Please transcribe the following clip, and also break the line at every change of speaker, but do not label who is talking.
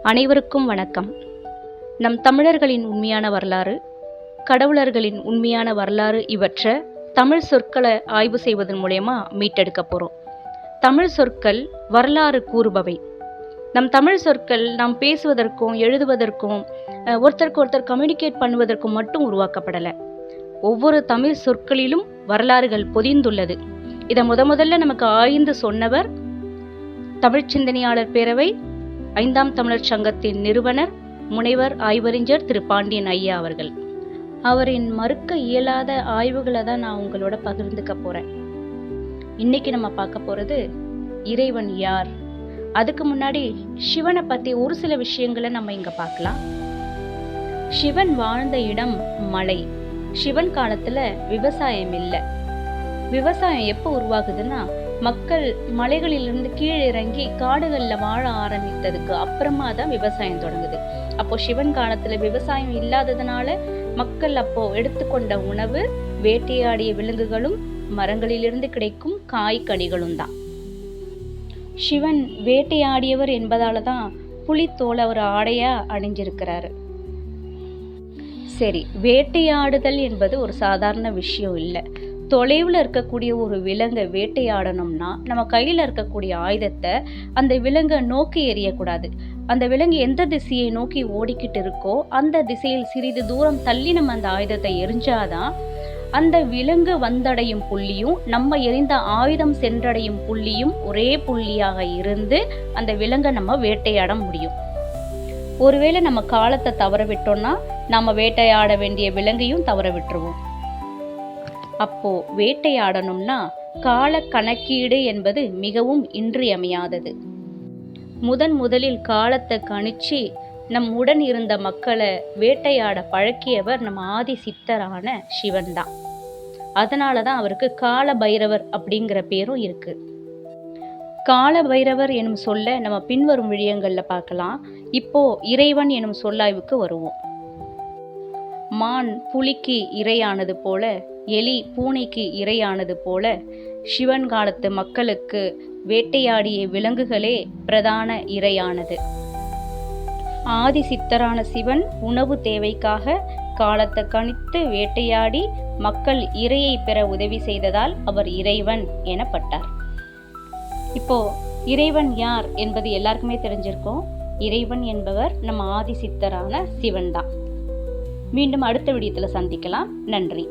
அனைவருக்கும் வணக்கம். நம் தமிழர்களின் உண்மையான வரலாறு, கடவுளர்களின் உண்மையான வரலாறு இவற்றை தமிழ் சொற்களை ஆய்வு செய்வதன் மூலயமா மீட்டெடுக்க போகிறோம். தமிழ் சொற்கள் வரலாறு கூறுபவை. நம் தமிழ் சொற்கள் நாம் பேசுவதற்கும் எழுதுவதற்கும் ஒருத்தருக்கு ஒருத்தர் கம்யூனிகேட் பண்ணுவதற்கும் மட்டும் உருவாக்கப்படலை. ஒவ்வொரு தமிழ் சொற்களிலும் வரலாறுகள் பொதிந்துள்ளது. இதை முதல்ல நமக்கு ஆய்ந்து சொன்னவர் தமிழ் சிந்தனையாளர் பேரவை 5ஆம் தமிழர் சங்கத்தின் நிறுவனர் முனைவர் ஆய்வறிஞர் திரு பாண்டியன் ஐயா அவர்கள். அவரின் மறுக்க இயலாத ஆய்வுகளை தான் நான் உங்களோட பகிர்ந்துக்க போறேன். இன்னைக்கு நம்ம பார்க்க போறது இறைவன் யார். அதுக்கு முன்னாடி சிவனை பத்தி ஒரு சில விஷயங்களை நம்ம இங்க பார்க்கலாம். சிவன் வாழ்ந்த இடம் மலை. சிவன் காலத்துல விவசாயம் இல்லை. விவசாயம் எப்போ உருவாகுதுன்னா, மக்கள் மலைகளிலிருந்து கீழே இறங்கி காடுகளில் வாழ ஆரம்பித்ததுக்கு அப்புறமா தான் விவசாயம் தொடங்குது. அப்போ சிவன் காலத்துல விவசாயம் இல்லாததுனால மக்கள் அப்போ எடுத்துக்கொண்ட உணவு வேட்டையாடிய விலங்குகளும் மரங்களிலிருந்து கிடைக்கும் காய்கனிகளும் தான். சிவன் வேட்டையாடியவர் என்பதால தான் புலித்தோல் அவர் ஆடையா அணிஞ்சிருக்கிறாரு. சரி, வேட்டையாடுதல் என்பது ஒரு சாதாரண விஷயம் இல்லை. தொலைவில் இருக்கக்கூடிய ஒரு விலங்கை வேட்டையாடணும்னா நம்ம கையில் இருக்கக்கூடிய ஆயுதத்தை அந்த விலங்கை நோக்கி எறியக்கூடாது. அந்த விலங்கு எந்த திசையை நோக்கி ஓடிக்கிட்டு இருக்கோ அந்த திசையில் சிறிது தூரம் தள்ளி நம்ம அந்த ஆயுதத்தை எரிஞ்சாதான் அந்த விலங்கு வந்தடையும் புள்ளியும் நம்ம எரிந்த ஆயுதம் சென்றடையும் புள்ளியும் ஒரே புள்ளியாக இருந்து அந்த விலங்கை நம்ம வேட்டையாட முடியும். ஒருவேளை நம்ம காலத்தை தவற விட்டோம்னா நம்ம வேட்டையாட வேண்டிய விலங்கையும் தவற விட்டுருவோம். அப்போ வேட்டையாடணும்னா கால கணக்கீடு என்பது மிகவும் இன்றியமையாதது. முதலில் காலத்தை கணிச்சு நம் உடன் இருந்த மக்களை வேட்டையாட பழக்கியவர் நம்ம ஆதி சித்தரான சிவன் தான். அதனாலதான் அவருக்கு கால பைரவர் அப்படிங்கிற பேரும் இருக்கு. கால பைரவர் எனும் சொல்ல நம்ம பின்வரும் விடயங்கள்ல பார்க்கலாம். இப்போ இறைவன் எனும் சொல்லாய்வுக்கு வருவோம். மான் புலிக்கு இரையானது போல, எலி பூனைக்கு இரையானது போல, சிவன் காலத்து மக்களுக்கு வேட்டையாடிய விலங்குகளே பிரதான இரையானது. ஆதி சித்தரான சிவன் உணவு தேவைக்காக காலத்தை கணித்து வேட்டையாடி மக்கள் இரையை பெற உதவி செய்ததால் அவர் இறைவன் எனப்பட்டார். இப்போ இறைவன் யார் என்பது எல்லாருக்குமே தெரிஞ்சிருக்கும். இறைவன் என்பவர் நம்ம ஆதி சித்தரான சிவன் தான். மீண்டும் அடுத்த வீடியோவில் சந்திக்கலாம். நன்றி.